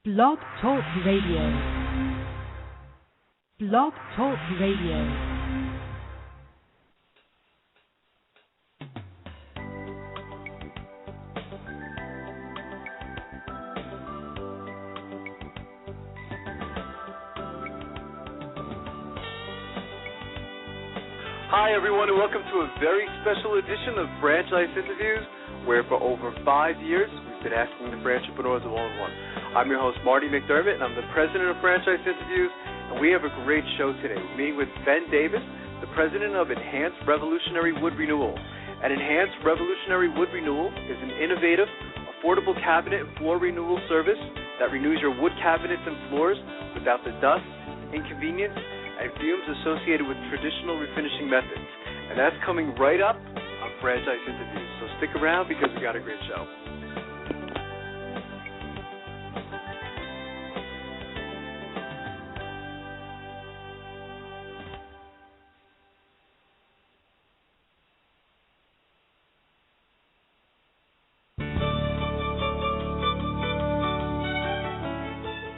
Blog Talk Radio. Blog Talk Radio. Hi everyone, and welcome to a very special edition of Franchise Interviews, where for over 5 years we've been asking the entrepreneurs of all-in-one. I'm your host, Marty McDermott, and I'm the president of Franchise Interviews, and we have a great show today. We're meeting with Ben Davis, the president of N-Hance Revolutionary Wood Renewal. And N-Hance Revolutionary Wood Renewal is an innovative, affordable cabinet and floor renewal service that renews your wood cabinets and floors without the dust, inconvenience, and fumes associated with traditional refinishing methods. And that's coming right up on Franchise Interviews. So stick around because we got a great show.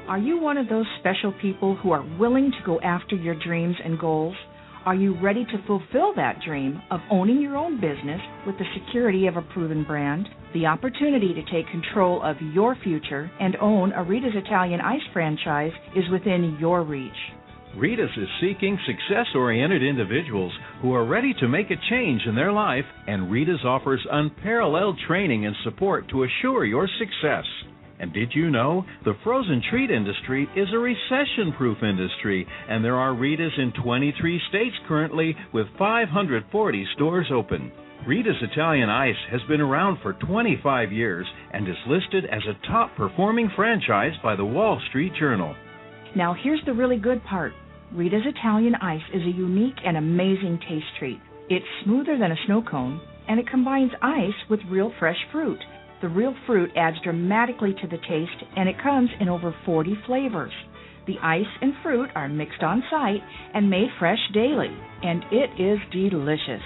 Are you one of those special people who are willing to go after your dreams and goals? Are you ready to fulfill that dream of owning your own business with the security of a proven brand? The opportunity to take control of your future and own a Rita's Italian Ice franchise is within your reach. Rita's is seeking success-oriented individuals who are ready to make a change in their life, and Rita's offers unparalleled training and support to assure your success. And did you know the frozen treat industry is a recession-proof industry, and there are Rita's in 23 states currently with 540 stores open. Rita's Italian Ice has been around for 25 years and is listed as a top-performing franchise by the Wall Street Journal. Now here's the really good part. Rita's Italian Ice is a unique and amazing taste treat. It's smoother than a snow cone, and it combines ice with real fresh fruit. The real fruit adds dramatically to the taste, and it comes in over 40 flavors. The ice and fruit are mixed on site and made fresh daily, and it is delicious.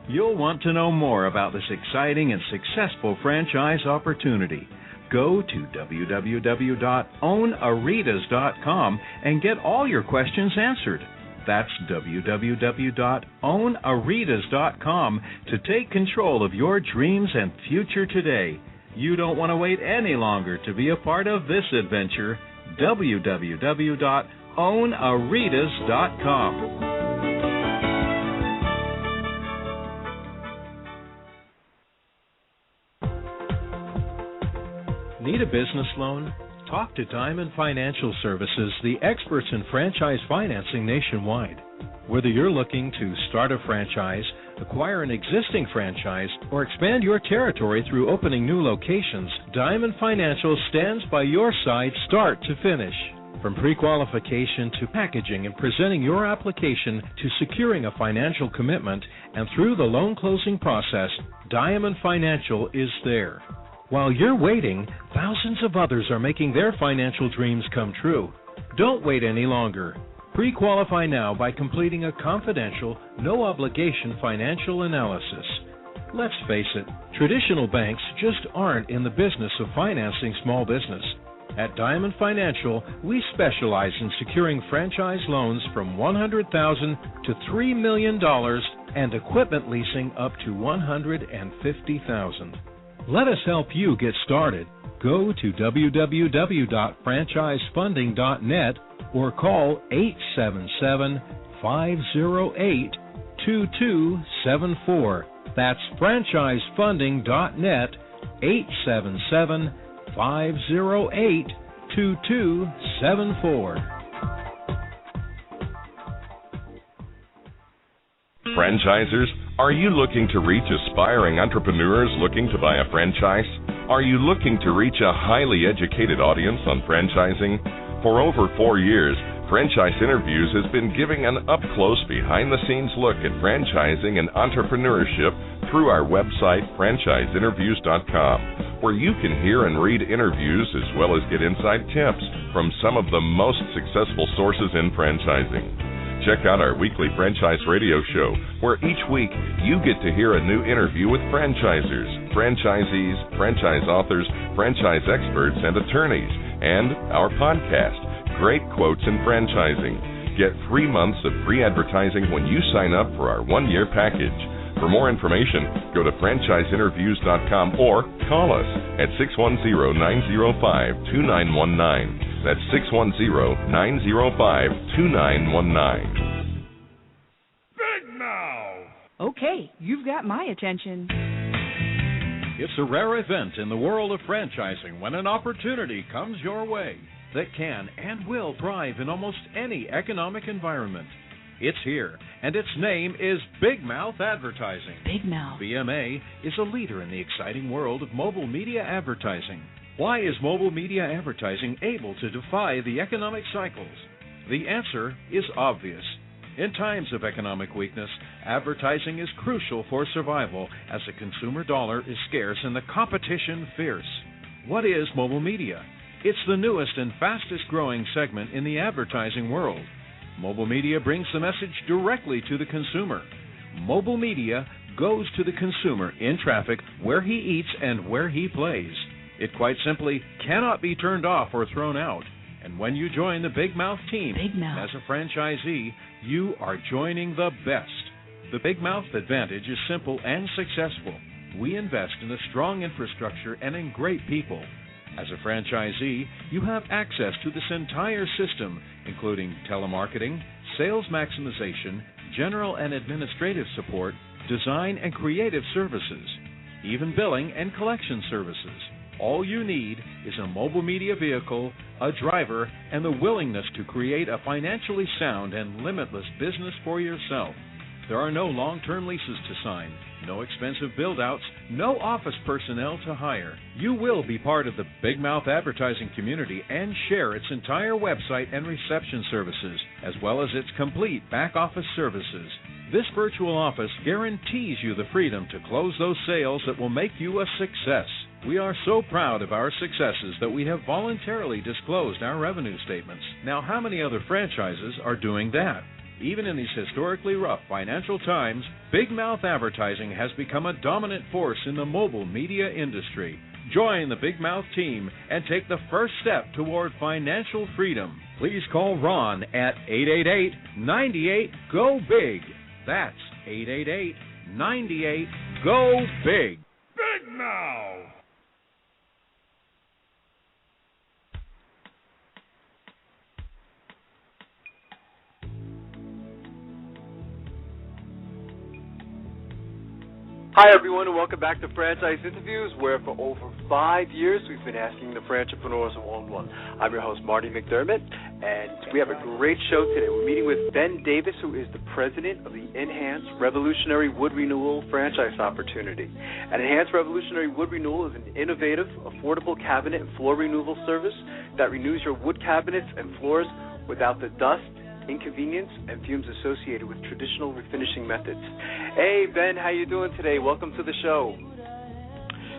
You'll want to know more about this exciting and successful franchise opportunity. Go to www.ownaritas.com and get all your questions answered. That's www.ownaritas.com to take control of your dreams and future today. You don't want to wait any longer to be a part of this adventure. www.ownaritas.com. Need a business loan? Talk to Diamond Financial Services, the experts in franchise financing nationwide. Whether you're looking to start a franchise, acquire an existing franchise, or expand your territory through opening new locations, Diamond Financial stands by your side start to finish. From pre-qualification to packaging and presenting your application to securing a financial commitment and through the loan closing process, Diamond Financial is there. While you're waiting, thousands of others are making their financial dreams come true. Don't wait any longer. Pre-qualify now by completing a confidential, no-obligation financial analysis. Let's face it, traditional banks just aren't in the business of financing small business. At Diamond Financial, we specialize in securing franchise loans from $100,000 to $3 million and equipment leasing up to $150,000. Let us help you get started. Go to www.franchisefunding.net or call 877-508-2274. That's franchisefunding.net, 877-508-2274. Franchisers, are you looking to reach aspiring entrepreneurs looking to buy a franchise? Are you looking to reach a highly educated audience on franchising? For over 4 years, Franchise Interviews has been giving an up-close, behind-the-scenes look at franchising and entrepreneurship through our website, franchiseinterviews.com, where you can hear and read interviews as well as get inside tips from some of the most successful sources in franchising. Check out our weekly franchise radio show, where each week you get to hear a new interview with franchisers, franchisees, franchise authors, franchise experts, and attorneys, and our podcast, Great Quotes in Franchising. Get 3 months of free advertising when you sign up for our 1-year package. For more information, go to franchiseinterviews.com or call us at 610-905-2919. That's 610-905-2919. Big Mouth! Okay, you've got my attention. It's a rare event in the world of franchising when an opportunity comes your way that can and will thrive in almost any economic environment. It's here, and its name is Big Mouth Advertising. Big Mouth. BMA is a leader in the exciting world of mobile media advertising. Why is mobile media advertising able to defy the economic cycles? The answer is obvious. In times of economic weakness, advertising is crucial for survival as the consumer dollar is scarce and the competition fierce. What is mobile media? It's the newest and fastest growing segment in the advertising world. Mobile media brings the message directly to the consumer. Mobile media goes to the consumer in traffic where he eats and where he plays. It quite simply cannot be turned off or thrown out. And when you join the Big Mouth team as a franchisee, you are joining the best. The Big Mouth advantage is simple and successful. We invest in a strong infrastructure and in great people. As a franchisee, you have access to this entire system, including telemarketing, sales maximization, general and administrative support, design and creative services, even billing and collection services. All you need is a mobile media vehicle, a driver, and the willingness to create a financially sound and limitless business for yourself. There are no long-term leases to sign, no expensive build-outs, no office personnel to hire. You will be part of the Big Mouth advertising community and share its entire website and reception services, as well as its complete back-office services. This virtual office guarantees you the freedom to close those sales that will make you a success. We are so proud of our successes that we have voluntarily disclosed our revenue statements. Now, how many other franchises are doing that? Even in these historically rough financial times, Big Mouth Advertising has become a dominant force in the mobile media industry. Join the Big Mouth team and take the first step toward financial freedom. Please call Ron at 888-98-GO-BIG. That's 888-98-GO-BIG. Big Mouth! Hi, everyone, and welcome back to Franchise Interviews, where for over 5 years we've been asking the entrepreneurs one-on-one. I'm your host, Marty McDermott, and we have a great show today. We're meeting with Ben Davis, who is the president of the N-Hance Revolutionary Wood Renewal franchise opportunity. And N-Hance Revolutionary Wood Renewal is an innovative, affordable cabinet and floor renewal service that renews your wood cabinets and floors without the dust, inconvenience, and fumes associated with traditional refinishing methods. Hey, Ben, how you doing today? Welcome to the show.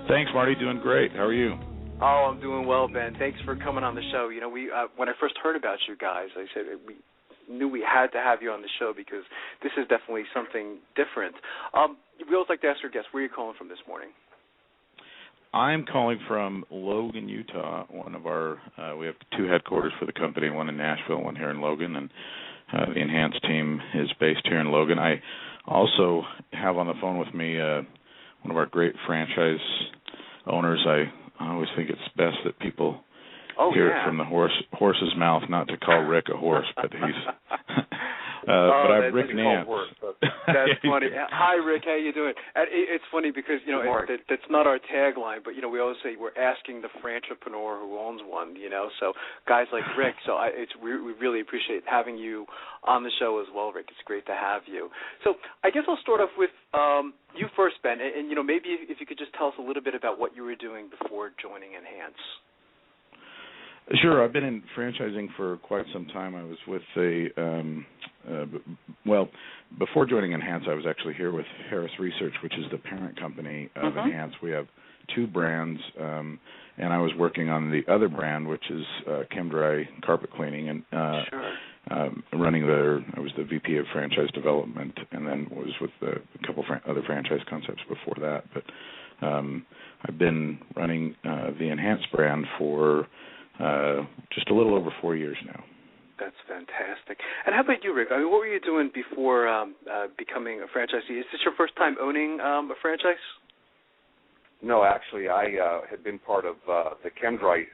Thanks, Marty. Doing great. How are you? Oh, I'm doing well, Ben. Thanks for coming on the show. You know, we when I first heard about you guys, I said we knew we had to have you on the show because this is definitely something different. We always like to ask our guests, where are you calling from this morning? I'm calling from Logan, Utah. One of our we have 2 headquarters for the company, one in Nashville, one here in Logan, and the N-Hance team is based here in Logan. I also have on the phone with me one of our great franchise owners. I always think it's best that people hear it from the horse's mouth, not to call Rick a horse, but he's but I'm Rick Nance. That's funny. Hi, Rick. How you doing? And it's funny because, you know, that's not our tagline, but, you know, we always say we're asking the frantrepreneur who owns one, you know, so guys like Rick. So we really appreciate having you on the show as well, Rick. It's great to have you. So I guess I'll start off with you first, Ben, and, you know, maybe if you could just tell us a little bit about what you were doing before joining N-Hance. Sure. I've been in franchising for quite some time. I was with before joining N-Hance, I was actually here with Harris Research, which is the parent company of N-Hance. We have 2 brands, and I was working on the other brand, which is Chem-Dry carpet cleaning, and running I was the VP of franchise development, and then was with a couple other franchise concepts before that. But I've been running the N-Hance brand for just a little over 4 years now. That's fantastic. And how about you, Rick? I mean, what were you doing before becoming a franchisee? Is this your first time owning a franchise? No, actually, I had been part of the Chem-Dry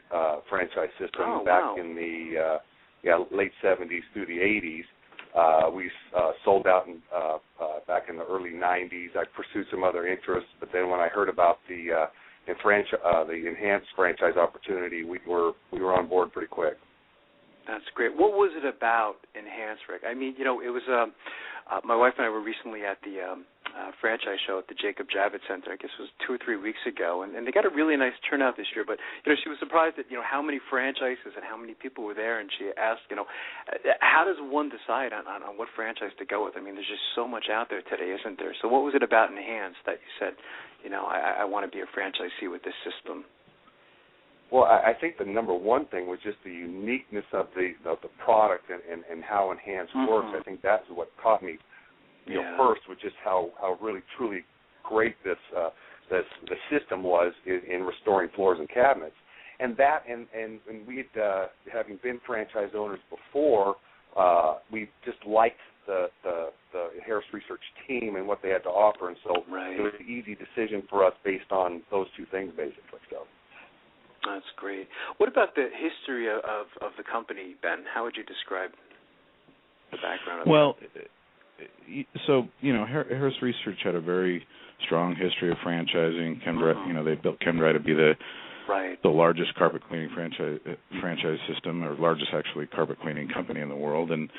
franchise system back in the late 70s through the 80s. We sold out back in the early 90s. I pursued some other interests, but then when I heard about the N-Hance franchise opportunity, we were on board pretty quick. That's great. What was it about N-Hance, Rick? I mean, it was my wife and I were recently at the franchise show at the Jacob Javits Center. I guess it was 2 or 3 weeks ago, and they got a really nice turnout this year. But she was surprised at how many franchises and how many people were there, and she asked, how does one decide on what franchise to go with? I mean, there's just so much out there today, isn't there? So what was it about N-Hance that you said, I want to be a franchisee with this system? Well, I think the number one thing was just the uniqueness of the product and how N-Hance works. I think that's what caught me first, was just how really truly great the system was in restoring floors and cabinets. And we having been franchise owners before, we just liked the Harris Research team and what they had to offer, and so it was an easy decision for us based on those two things, basically. So. That's great. What about the history of the company, Ben? How would you describe the background of it? So, Harris Research had a very strong history of franchising. Chem-Dry, they built Chem-Dry to be the largest carpet cleaning franchise system, or largest actually carpet cleaning company in the world, and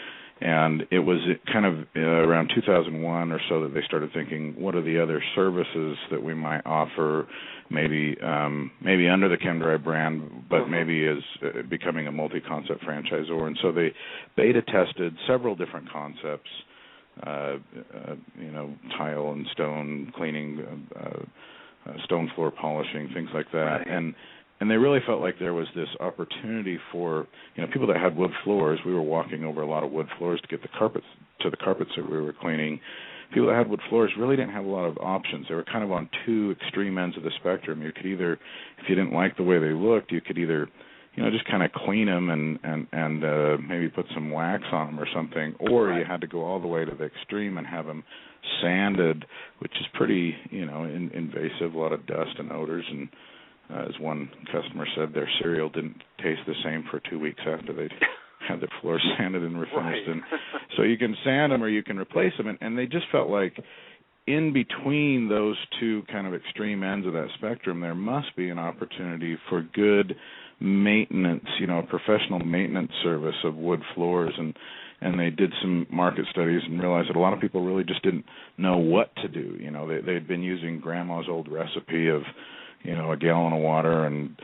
it was kind of around 2001 or so that they started thinking, what are the other services that we might offer, maybe under the Chem-Dry brand, but maybe as becoming a multi-concept franchisor. And so they beta tested several different concepts, tile and stone cleaning, stone floor polishing, things like that. And they really felt like there was this opportunity for, people that had wood floors. We were walking over a lot of wood floors to get the carpets that we were cleaning. People that had wood floors really didn't have a lot of options. They were kind of on two extreme ends of the spectrum. You could either, if you didn't like the way they looked, you could either, just kind of clean them and maybe put some wax on them or something, or you had to go all the way to the extreme and have them sanded, which is pretty, invasive, a lot of dust and odors. And as one customer said, their cereal didn't taste the same for 2 weeks after they'd had their floors sanded and refinished. And so you can sand them or you can replace them. And they just felt like in between those two kind of extreme ends of that spectrum, there must be an opportunity for good maintenance, a professional maintenance service of wood floors. And they did some market studies and realized that a lot of people really just didn't know what to do. They'd been using grandma's old recipe of, a gallon of water and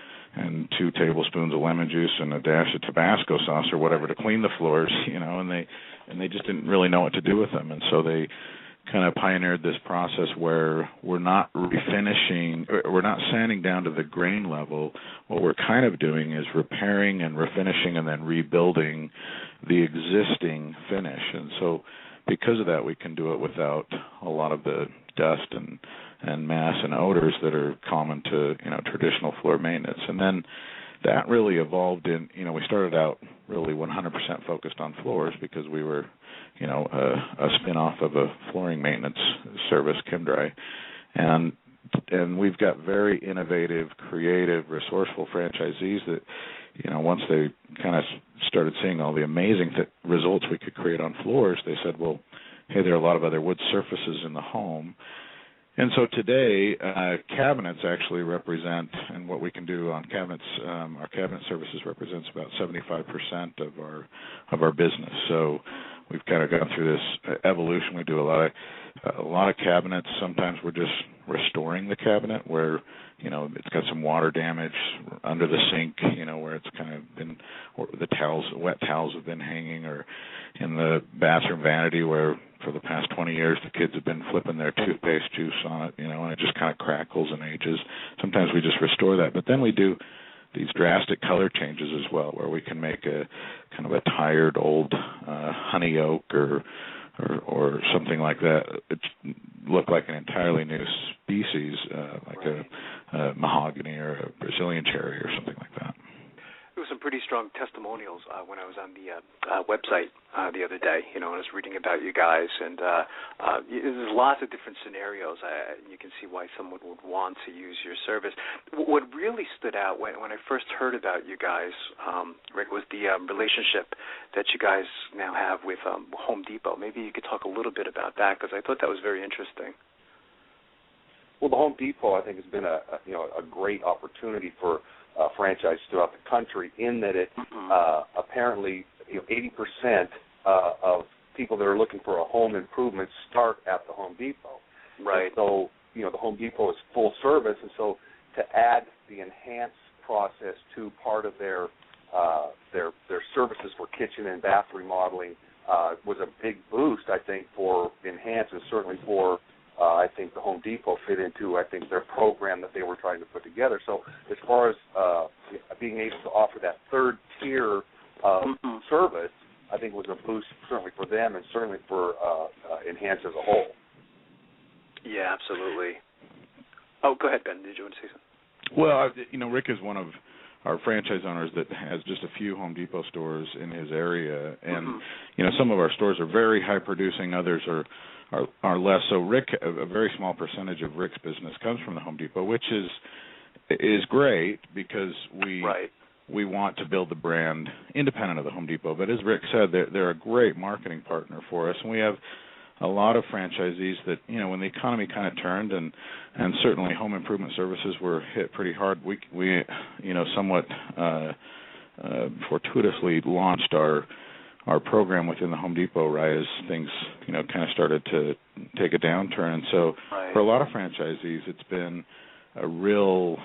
2 tablespoons of lemon juice and a dash of Tabasco sauce or whatever to clean the floors, and they just didn't really know what to do with them. And so they kind of pioneered this process where we're not refinishing, we're not sanding down to the grain level. What we're kind of doing is repairing and refinishing and then rebuilding the existing finish. And so because of that, we can do it without a lot of the dust and mass and odors that are common to traditional floor maintenance. And then that really evolved in, we started out really 100% focused on floors because we were a spin-off of a flooring maintenance service, Chem-Dry, and we've got very innovative, creative, resourceful franchisees that once they kind of started seeing all the amazing results we could create on floors, they said, well, hey, there are a lot of other wood surfaces in the home. And so today, cabinets actually represent, and what we can do on cabinets, our cabinet services represents about 75% of our business. So we've kind of gone through this evolution. We do a lot of cabinets. Sometimes we're just restoring the cabinet where it's got some water damage under the sink, where it's kind of been, or the wet towels have been hanging, or in the bathroom vanity where for the past 20 years the kids have been flipping their toothpaste juice on it, and it just kind of crackles and ages. Sometimes we just restore that, but then we do these drastic color changes as well, where we can make a kind of a tired old honey oak or something like that. It look like an entirely new species, like a mahogany or a Brazilian cherry or something like that. It was some pretty strong testimonials when I was on the website the other day. You know, I was reading about you guys, and there's lots of different scenarios. You can see why someone would want to use your service. What really stood out when I first heard about you guys, Rick, was the relationship that you guys now have with Home Depot. Maybe you could talk a little bit about that, because I thought that was very interesting. Well, the Home Depot, I think, has been a great opportunity for franchises throughout the country, in that it apparently 80% of people that are looking for a home improvement start at the Home Depot. Right. And so the Home Depot is full service, and so to add the N-Hance process to part of their services for kitchen and bath remodeling was a big boost, I think, for N-Hance, and certainly for I think the Home Depot fit into, I think, their program that they were trying to put together. So as far as being able to offer that third tier of service, I think was a boost certainly for them and certainly for N-Hance as a whole. Yeah, absolutely. Oh, go ahead, Ben. Did you want to say something? Well, Rick is one of our franchise owners that has just a few Home Depot stores in his area, and some of our stores are very high producing, others are less. So Rick, a very small percentage of Rick's business comes from the Home Depot, which is great, because we want to build the brand independent of the Home Depot. But as Rick said, they're a great marketing partner for us, and we have a lot of franchisees that, when the economy kind of turned and certainly home improvement services were hit pretty hard, we somewhat fortuitously launched our program within the Home Depot right as things, kind of started to take a downturn. And so for a lot of franchisees, it's been a real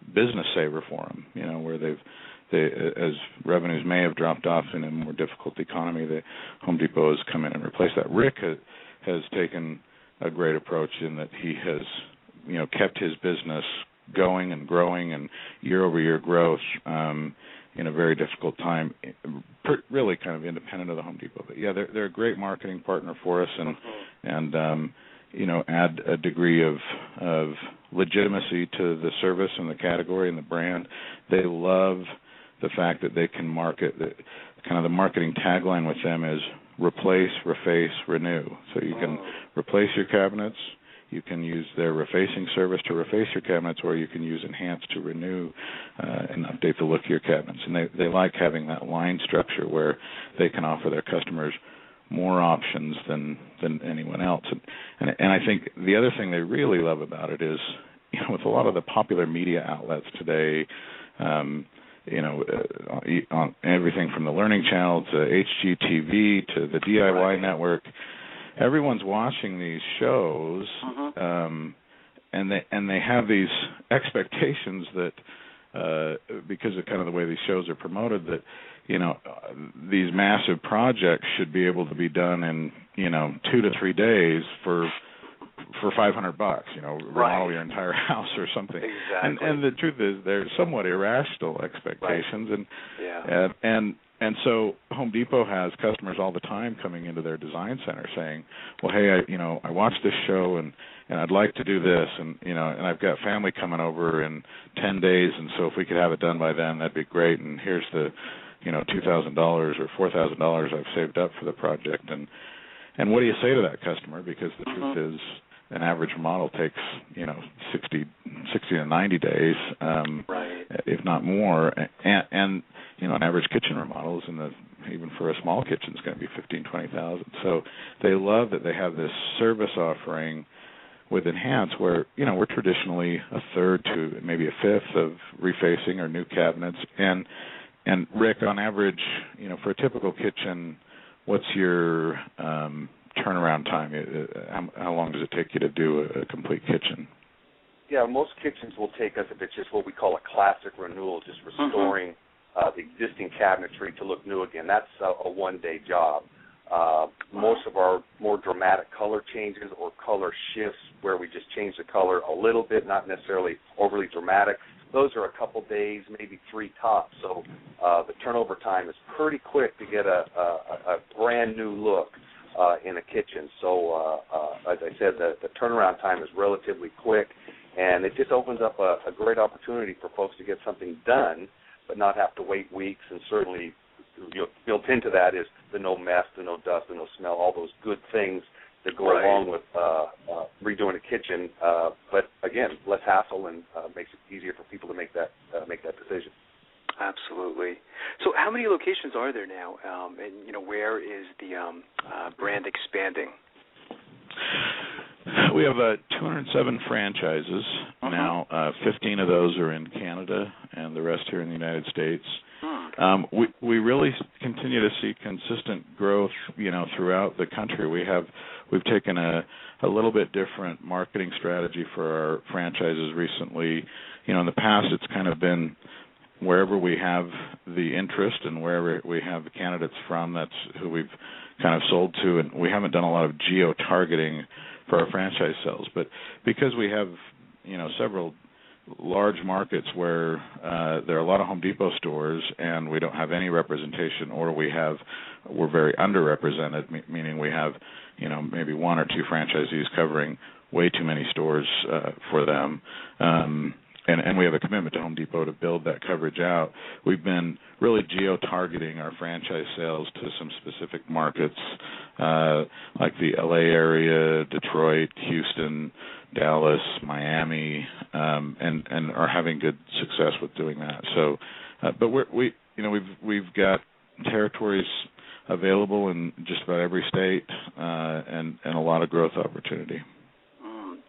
business saver for them, where they as revenues may have dropped off in a more difficult economy, the Home Depot has come in and replaced that. Rick has taken a great approach in that he has, kept his business going and growing and year-over-year growth in a very difficult time, really kind of independent of the Home Depot. But, yeah, they're a great marketing partner for us and add a degree of legitimacy to the service and the category and the brand. They love the fact that they can market, kind of the marketing tagline with them is replace, reface, renew. So you can replace your cabinets, you can use their refacing service to reface your cabinets, or you can use N-Hance to renew and update the look of your cabinets. And they like having that line structure where they can offer their customers more options than anyone else. And I think the other thing they really love about it is, with a lot of the popular media outlets today, on everything from the Learning Channel to HGTV to the DIY Network, everyone's watching these shows, and they have these expectations that because of kind of the way these shows are promoted, that these massive projects should be able to be done in 2 to 3 days for $500, remodel your entire house or something. Exactly. And the truth is, they're somewhat irrational expectations, and so Home Depot has customers all the time coming into their design center saying, "Well, hey, I watched this show and I'd like to do this, and I've got family coming over in 10 days, and so if we could have it done by then, that'd be great. And here's the $2,000 or $4,000 I've saved up for the project." And what do you say to that customer? Because the truth is, an average remodel takes 60 to 90 days, if not more, and an average kitchen remodel is even for a small kitchen is going to be $15,000-$20,000. So they love that they have this service offering with N-Hance, where we're traditionally a third to maybe a fifth of refacing or new cabinets. And Rick, on average, for a typical kitchen, what's your turnaround time? How long does it take you to do a complete kitchen? Yeah, most kitchens will take us, if it's just what we call a classic renewal, just restoring the existing cabinetry to look new again. That's a one-day job. Most of our more dramatic color changes or color shifts, where we just change the color a little bit, not necessarily overly dramatic, those are a couple days, maybe 3 tops. So the turnover time is pretty quick to get a brand new look in a kitchen. So as I said, the turnaround time is relatively quick, and it just opens up a great opportunity for folks to get something done but not have to wait weeks. And certainly, built into that is the no mess, the no dust, the no smell, all those good things that go along with redoing a kitchen. But again, less hassle and makes it easier for people to make that decision. Absolutely. So, how many locations are there now, and where is the brand expanding? We have 207 franchises now. 15 of those are in Canada, and the rest here in the United States. We really continue to see consistent growth, throughout the country. We've taken a little bit different marketing strategy for our franchises recently. In the past, it's kind of been wherever we have the interest and wherever we have the candidates from, that's who we've kind of sold to, and we haven't done a lot of geo-targeting for our franchise sales. But because we have, several large markets where there are a lot of Home Depot stores and we don't have any representation, or we're very underrepresented, meaning we have, maybe one or two franchisees covering way too many stores for them. And we have a commitment to Home Depot to build that coverage out. We've been really geo-targeting our franchise sales to some specific markets, like the LA area, Detroit, Houston, Dallas, Miami, and are having good success with doing that. So, but we've got territories available in just about every state, and a lot of growth opportunity.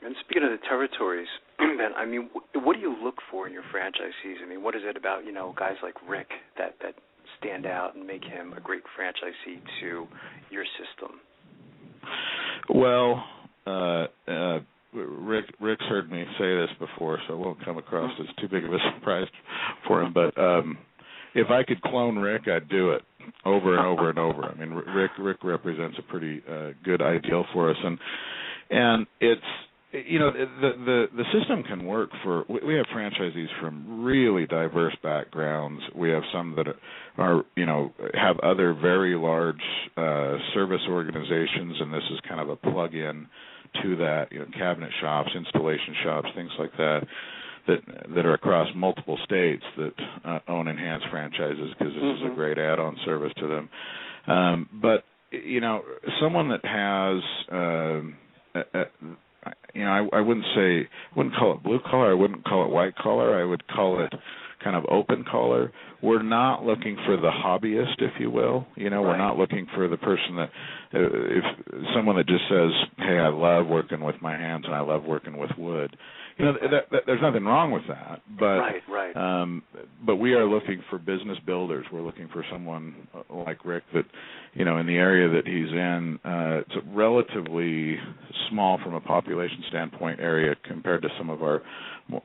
And speaking of the territories, Ben, what do you look for in your franchisees? What is it about, guys like Rick that stand out and make him a great franchisee to your system? Well, Rick's heard me say this before, so it won't come across as too big of a surprise for him. But if I could clone Rick, I'd do it over and over and over. Rick represents a pretty good ideal for us, and it's. The system can work for. We have franchisees from really diverse backgrounds. We have some that are have other very large service organizations, and this is kind of a plug-in to that. Cabinet shops, installation shops, things like that are across multiple states that own N-Hance franchises, because this is a great add-on service to them. But someone that has I wouldn't call it blue collar. I wouldn't call it white collar. I would call it kind of open collar. We're not looking for the hobbyist, if you will. We're not looking for the person that, if someone that just says, "Hey, I love working with my hands and I love working with wood." There's nothing wrong with that. But but we are looking for business builders. We're looking for someone like Rick that, in the area that he's in, it's a relatively small from a population standpoint area compared to some of our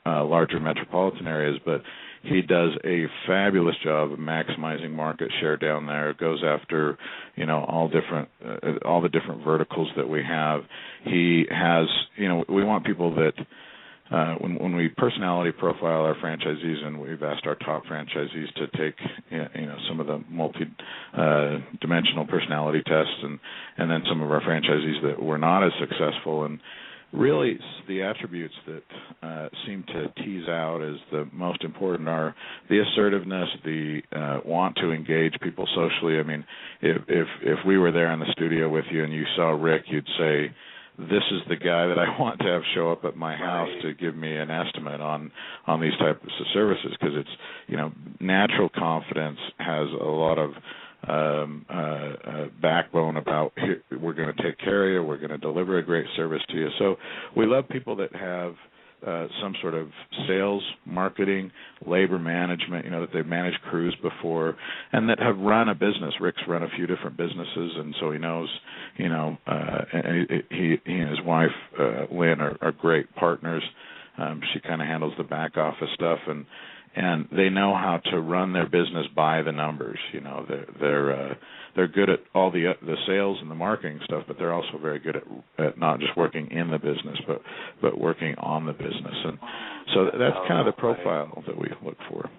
larger metropolitan areas, but he does a fabulous job of maximizing market share down there. Goes after, all the different verticals that we have. He has, we want people that, when we personality profile our franchisees, and we've asked our top franchisees to take, some of the multi-dimensional personality tests, and then some of our franchisees that were not as successful, and really the attributes that seem to tease out as the most important are the assertiveness, the want to engage people socially. If we were there in the studio with you and you saw Rick, you'd say, "This is the guy that I want to have show up at my house to give me an estimate on these types of services," because it's, natural confidence has a lot of backbone about, here, we're going to take care of you, we're going to deliver a great service to you. So we love people that have some sort of sales, marketing, labor management, that they've managed crews before, and that have run a business. Rick's run a few different businesses, and so he knows, and he and his wife, Lynn, are great partners. She kind of handles the back office stuff, and they know how to run their business by the numbers. They're good at all the sales and the marketing stuff, but they're also very good at not just working in the business, but working on the business. And so that's kind of the profile that we look for.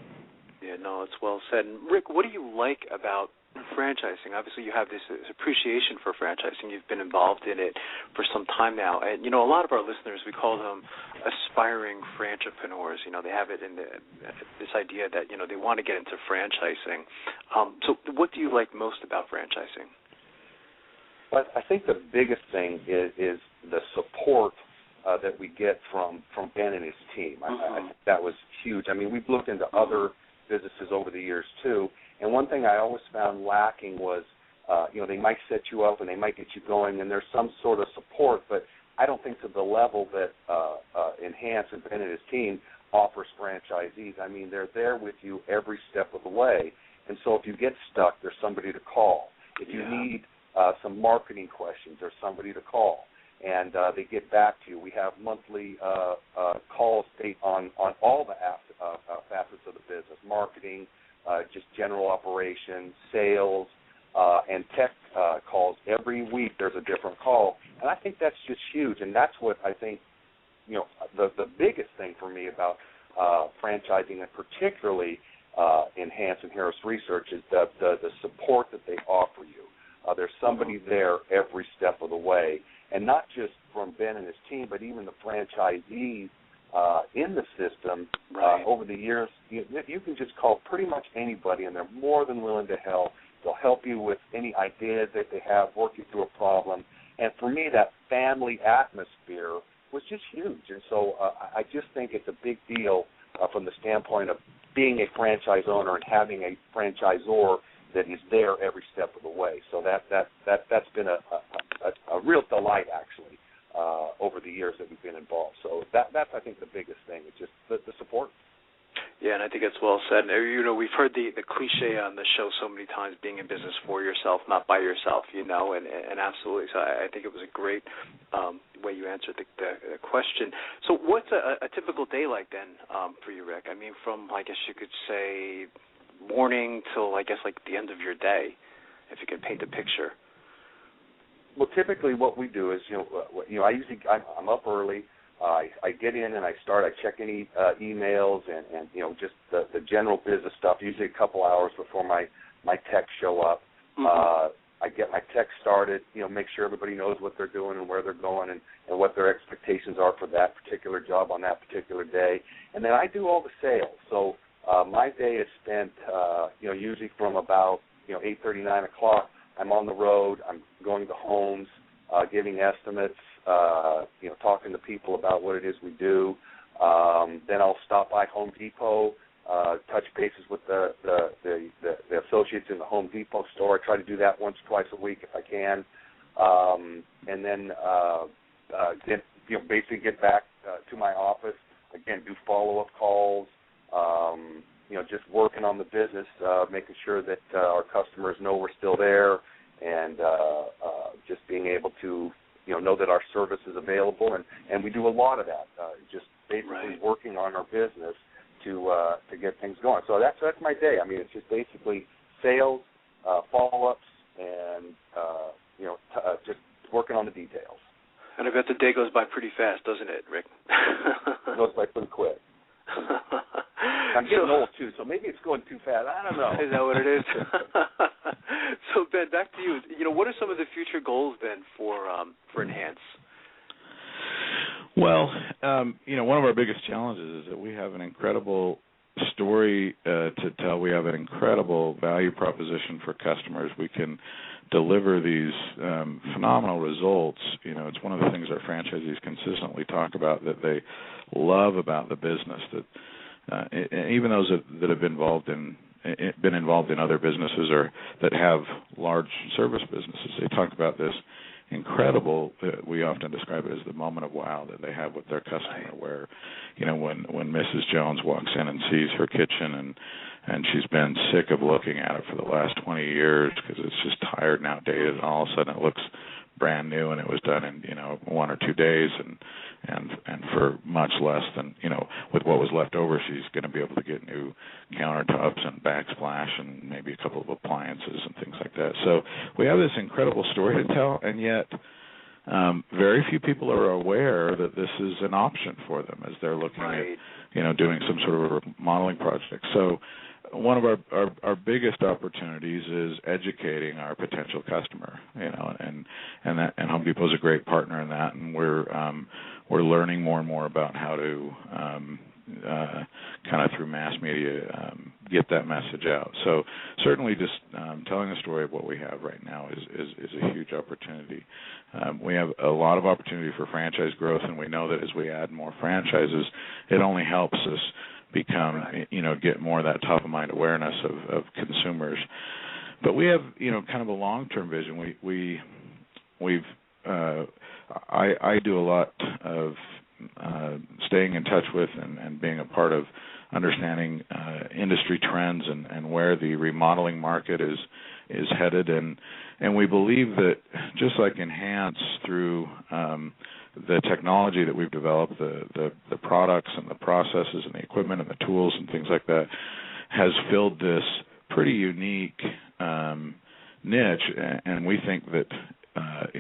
Yeah, no, it's well said. And Rick, what do you like about franchising, obviously you have this appreciation for franchising. You've been involved in it for some time now. And, a lot of our listeners, we call them aspiring franchipreneurs. They have it in this idea that, they want to get into franchising. So what do you like most about franchising? Well, I think the biggest thing is the support that we get from Ben and his team. I think that was huge. I mean, we've looked into other businesses over the years too, and one thing I always found lacking was, they might set you up and they might get you going, and there's some sort of support, but I don't think to the level that N-Hance and Ben and his team offers franchisees. I mean, they're there with you every step of the way, and so if you get stuck, there's somebody to call. If you need some marketing questions, there's somebody to call, and they get back to you. We have monthly calls on all the facets of the business, marketing, just general operations, sales, and tech calls. Every week there's a different call, and I think that's just huge, and that's what I think, the biggest thing for me about franchising, and particularly N-Hance and Harris Research, is the support that they offer you. There's somebody there every step of the way, and not just from Ben and his team, but even the franchisees in the system. Over the years, you can just call pretty much anybody, and they're more than willing to help. They'll help you with any ideas that they have, work you through a problem. And for me, that family atmosphere was just huge. And so I just think it's a big deal from the standpoint of being a franchise owner and having a franchisor that is there every step of the way. So that's been a real delight, actually, over the years that we've been involved. So that's, I think, the biggest thing. It's just the support. Yeah, and I think it's well said. We've heard the cliche on the show so many times, being in business for yourself, not by yourself, and absolutely. So I think it was a great way you answered the question. So what's a typical day like then for you, Rick? I mean, from, I guess you could say, morning till, I guess, like the end of your day, if you could paint a picture. Well, typically what we do is, I'm up early. I get in and I check any emails and just the general business stuff, usually a couple hours before my techs show up. I get my techs started, make sure everybody knows what they're doing and where they're going and what their expectations are for that particular job on that particular day. And then I do all the sales. So my day is spent, usually from about 8:30, 9 o'clock. I'm on the road. I'm going to homes, giving estimates, talking to people about what it is we do. Then I'll stop by Home Depot, touch bases with the associates in the Home Depot store. I try to do that once, twice a week if I can. And then basically get back to my office, again, do follow-up calls, just working on the business, making sure that our customers know we're still there, and just being able to know that our service is available, and we do a lot of that, just basically working on our business to get things going. So that's my day. I mean, it's just basically sales, follow-ups, and just working on the details. And I bet the day goes by pretty fast, doesn't it, Rick? It goes by pretty quick. I'm getting old, too, so maybe it's going too fast. I don't know. Is that what it is? So, Ben, back to you. What are some of the future goals, Ben, for N-Hance? Well, one of our biggest challenges is that we have an incredible story to tell. We have an incredible value proposition for customers. We can deliver these phenomenal results. It's one of the things our franchisees consistently talk about that they love about the business. That even those that have been involved in other businesses or that have large service businesses, they talk about this incredible, we often describe it as the moment of wow that they have with their customer, where when Mrs. Jones walks in and sees her kitchen and she's been sick of looking at it for the last 20 years because it's just tired and outdated, and all of a sudden it looks brand new and it was done in 1 or 2 days and for much less than with what was left over, she's going to be able to get new countertops and backsplash and maybe a couple of appliances and things like that. So we have this incredible story to tell, and yet very few people are aware that this is an option for them as they're looking at doing some sort of a remodeling project. So one of our biggest opportunities is educating our potential customer, and Home Depot is a great partner in that, and we're learning more and more about how to kind of through mass media get that message out. So certainly just telling the story of what we have right now is a huge opportunity. We have a lot of opportunity for franchise growth, and we know that as we add more franchises, it only helps us become, get more of that top-of-mind awareness of consumers. But we have, kind of a long-term vision. I do a lot of staying in touch with and being a part of understanding industry trends and where the remodeling market is headed, and we believe that just like N-Hance through the technology that we've developed, the products and the processes and the equipment and the tools and things like that, has filled this pretty unique niche, and we think that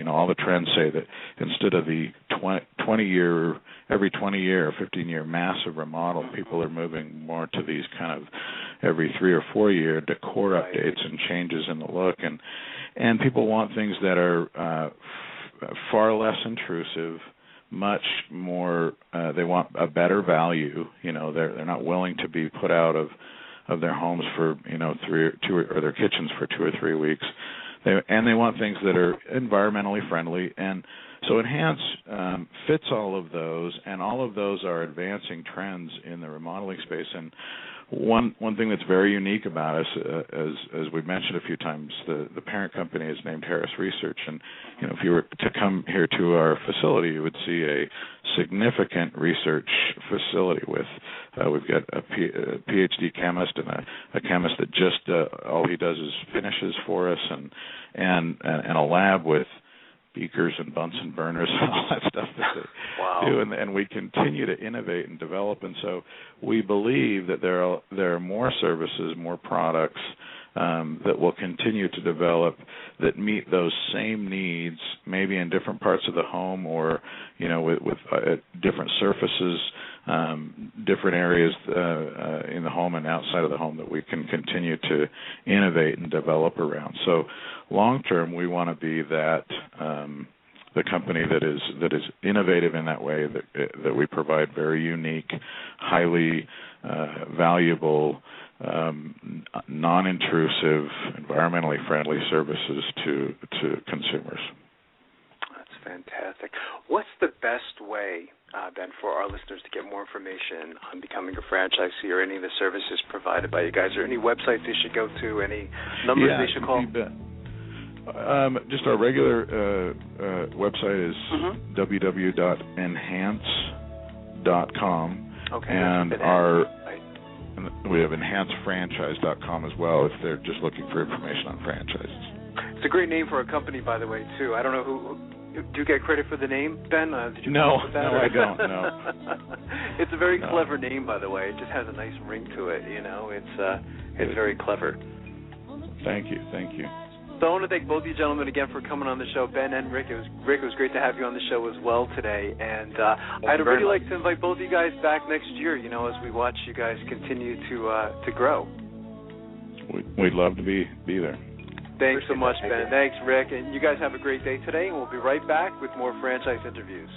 all the trends say that instead of the 20-year, every 20-year or 15-year massive remodel, people are moving more to these kind of every 3 or 4 year decor updates and changes in the look, and people want things that are far less intrusive, much more. They want a better value. They're not willing to be put out of their homes for 2 or their kitchens for 2 or 3 weeks. They want things that are environmentally friendly, and so N-Hance fits all of those, and all of those are advancing trends in the remodeling space. And one thing that's very unique about us, as we've mentioned a few times, the parent company is named Harris Research, and if you were to come here to our facility, you would see a significant research facility with we've got a PhD chemist and a chemist that just all he does is finishes for us, and a lab with beakers and Bunsen burners and all that stuff that they do, and we continue to innovate and develop. And so we believe that there are more services, more products that will continue to develop that meet those same needs, maybe in different parts of the home or with different surfaces, different areas in the home and outside of the home that we can continue to innovate and develop around. So long term, we want to be that the company that is innovative in that way, that we provide very unique, highly valuable, non-intrusive, environmentally friendly services to consumers. That's fantastic. What's the best way then for our listeners to get more information on becoming a franchisee or any of the services provided by you guys? Or any websites they should go to? Any numbers they should call? Just our regular website is www.nhance.com, and we have enhancefranchise.com as well if they're just looking for information on franchises. It's a great name for a company, by the way, too. I don't know who. Do you get credit for the name, Ben? Did you no, that, no, I don't. No. It's a very clever name, by the way. It just has a nice ring to it. It's very clever. Thank you. So I want to thank both of you gentlemen again for coming on the show, Ben and Rick. It was great to have you on the show as well today. And I'd really like to invite both of you guys back next year, as we watch you guys continue to grow. We'd love to be there. Thanks so much, Ben. Thanks, Rick. And you guys have a great day today, and we'll be right back with more franchise interviews.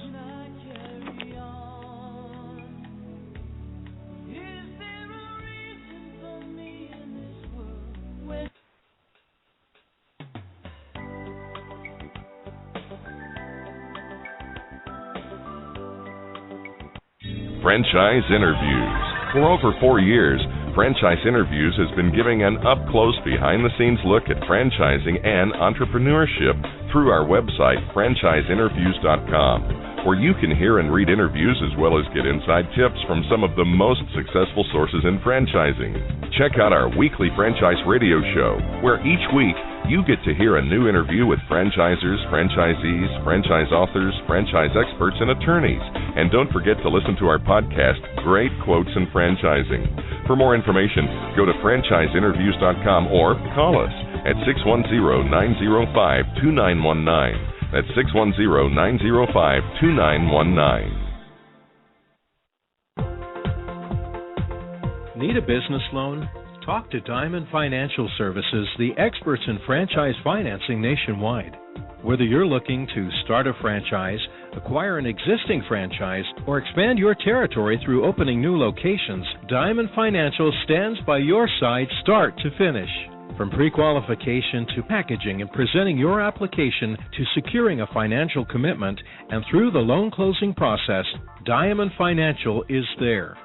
Franchise Interviews. For over 4 years, Franchise Interviews has been giving an up-close, behind-the-scenes look at franchising and entrepreneurship through our website, franchiseinterviews.com, where you can hear and read interviews as well as get inside tips from some of the most successful sources in franchising. Check out our weekly franchise radio show, where each week you get to hear a new interview with franchisers, franchisees, franchise authors, franchise experts, and attorneys. And don't forget to listen to our podcast, Great Quotes in Franchising. For more information, go to franchiseinterviews.com or call us at 610-905-2919. That's 610-905-2919. Need a business loan? Talk to Diamond Financial Services, the experts in franchise financing nationwide. Whether you're looking to start a franchise, acquire an existing franchise, or expand your territory through opening new locations, Diamond Financial stands by your side start to finish. From pre-qualification to packaging and presenting your application to securing a financial commitment and through the loan closing process, Diamond Financial is there.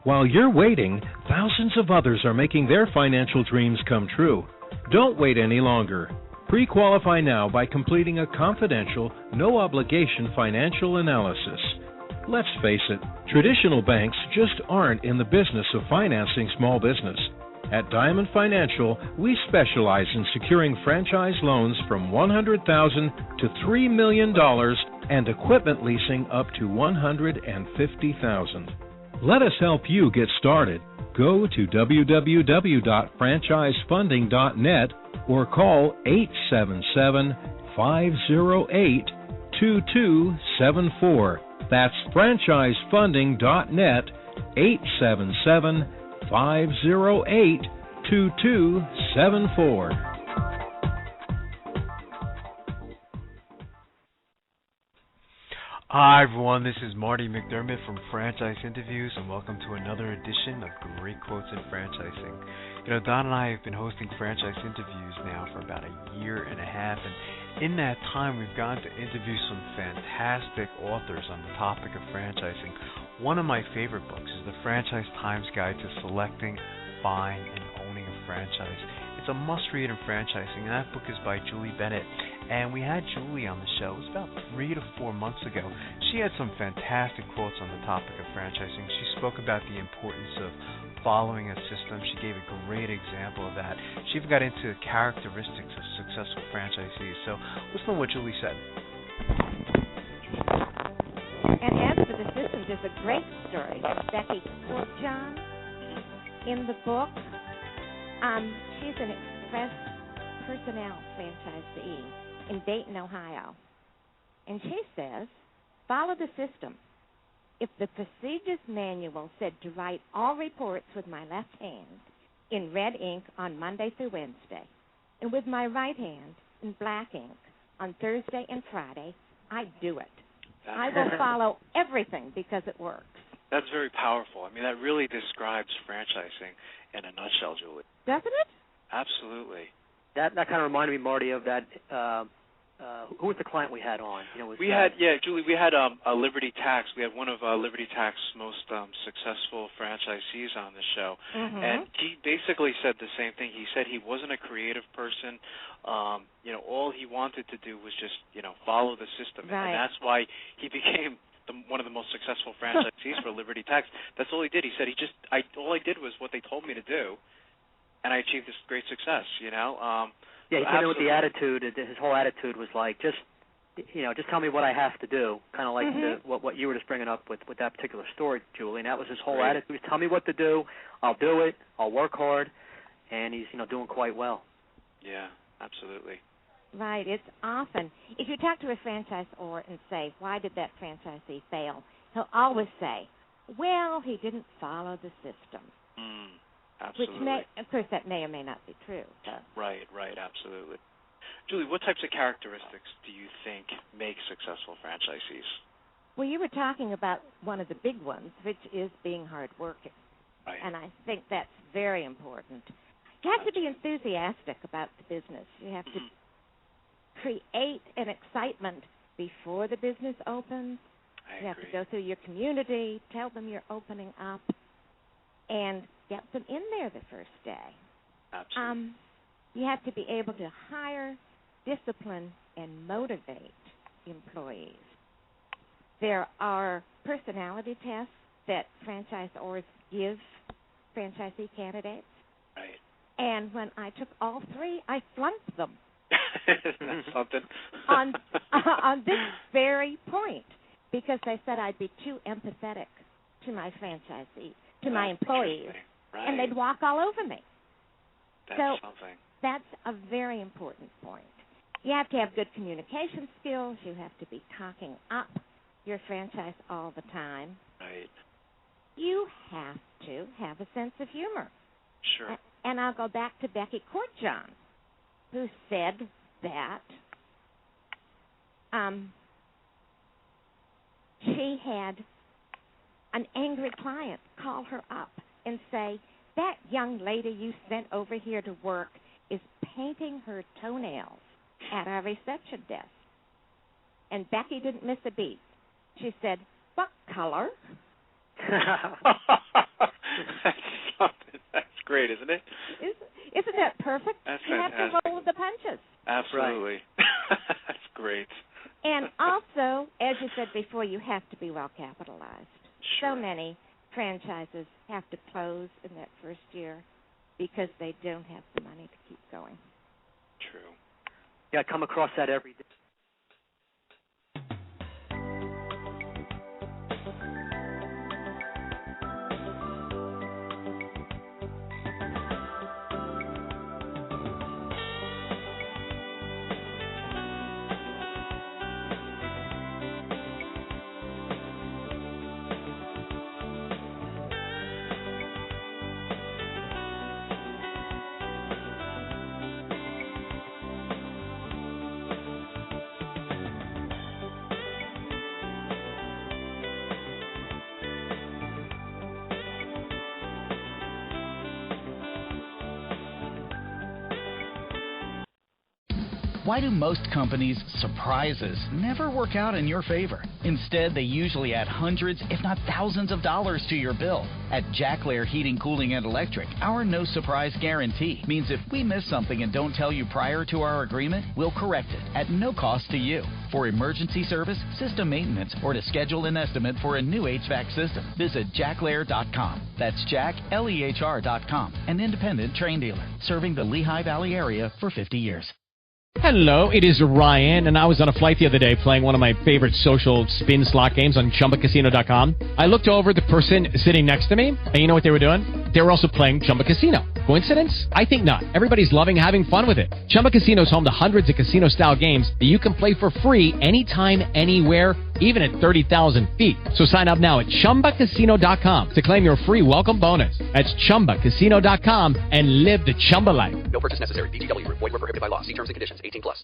While you're waiting, thousands of others are making their financial dreams come true. Don't wait any longer. Pre-qualify now by completing a confidential, no-obligation financial analysis. Let's face it, traditional banks just aren't in the business of financing small business. At Diamond Financial, we specialize in securing franchise loans from $100,000 to $3 million and equipment leasing up to $150,000. Let us help you get started. Go to www.franchisefunding.net or call 877-508-2274. That's franchisefunding.net, 877-508-2274. Hi everyone, this is Marty McDermott from Franchise Interviews, and welcome to another edition of Great Quotes in Franchising. You know, Don and I have been hosting franchise interviews now for about a year and a half, and in that time we've gotten to interview some fantastic authors on the topic of franchising. One of my favorite books is The Franchise Times Guide to Selecting, Buying, and Owning a Franchise. It's a must-read in franchising, and that book is by Julie Bennett. And we had Julie on the show. It was about 3 to 4 months ago. She had some fantastic quotes on the topic of franchising. She spoke about the importance of following a system. She gave a great example of that. She even got into characteristics of successful franchisees. So listen to what Julie said. And as for the systems, there's a great story of Becky Courtjohn in the book. She's an express personnel franchisee in Dayton, Ohio. And she says, follow the system. If the procedures manual said to write all reports with my left hand in red ink on Monday through Wednesday, and with my right hand in black ink on Thursday and Friday, I do it. I will follow everything because it works. That's very powerful. I mean, that really describes franchising in a nutshell, Julie. Doesn't it? Absolutely. That kind of reminded me, Marty, of that. Who was the client we had on? Julie, we had a Liberty Tax. We had one of Liberty Tax's most successful franchisees on the show, and he basically said the same thing. He said he wasn't a creative person. All he wanted to do was just follow the system, and that's why he became one of the most successful franchisees for Liberty Tax. That's all he did. He said all I did was what they told me to do, and I achieved this great success. Yeah, he came in with the attitude. His whole attitude was like, just tell me what I have to do. Kind of like what you were just bringing up with that particular story, Julie. And that was his whole attitude. Tell me what to do. I'll do it. I'll work hard. And he's doing quite well. Yeah, absolutely. Right. It's often, if you talk to a franchisor and say, why did that franchisee fail? He'll always say, well, he didn't follow the system. Absolutely. Which of course, that may or may not be true. Right, absolutely. Julie, what types of characteristics do you think make successful franchisees? Well, you were talking about one of the big ones, which is being hardworking. Right. And I think that's very important. You have to be enthusiastic about the business. You have to create an excitement before the business opens. You have to go through your community, tell them you're opening up, and get them in there the first day. Absolutely. You have to be able to hire, discipline, and motivate employees. There are personality tests that franchisors give franchisee candidates. Right. And when I took all three, I flunked them. Isn't that something? on this very point, because they said I'd be too empathetic to my franchisee, to my employees, and they'd walk all over me. That's something. That's a very important point. You have to have good communication skills. You have to be talking up your franchise all the time. Right. You have to have a sense of humor. Sure. And I'll go back to Becky Courtjohn, who said that she had an angry client call her up and say, that young lady you sent over here to work is painting her toenails at our reception desk. And Becky didn't miss a beat. She said, what color? That's great, isn't it? Isn't that perfect? That's you fantastic. have to roll with the punches. Absolutely. Right. That's great. And also, as you said before, you have to be well capitalized. Sure. So many franchises have to close in that first year because they don't have the money to keep going. True. Yeah, I come across that every day. Why do most companies' surprises never work out in your favor? Instead, they usually add hundreds, if not thousands of dollars to your bill. At Jack Lair Heating, Cooling, and Electric, our no surprise guarantee means if we miss something and don't tell you prior to our agreement, we'll correct it at no cost to you. For emergency service, system maintenance, or to schedule an estimate for a new HVAC system, visit jacklair.com. That's JackLehr.com, an independent train dealer serving the Lehigh Valley area for 50 years. Hello, it is Ryan, and I was on a flight the other day playing one of my favorite social spin slot games on ChumbaCasino.com. I looked over the person sitting next to me, and you know what they were doing? They were also playing Chumba Casino. Coincidence? I think not. Everybody's loving having fun with it. Chumba Casino is home to hundreds of casino-style games that you can play for free anytime, anywhere, even at 30,000 feet. So sign up now at ChumbaCasino.com to claim your free welcome bonus. That's ChumbaCasino.com and live the Chumba life. No purchase necessary. VGW. Void where prohibited by law. See terms and conditions. 18+.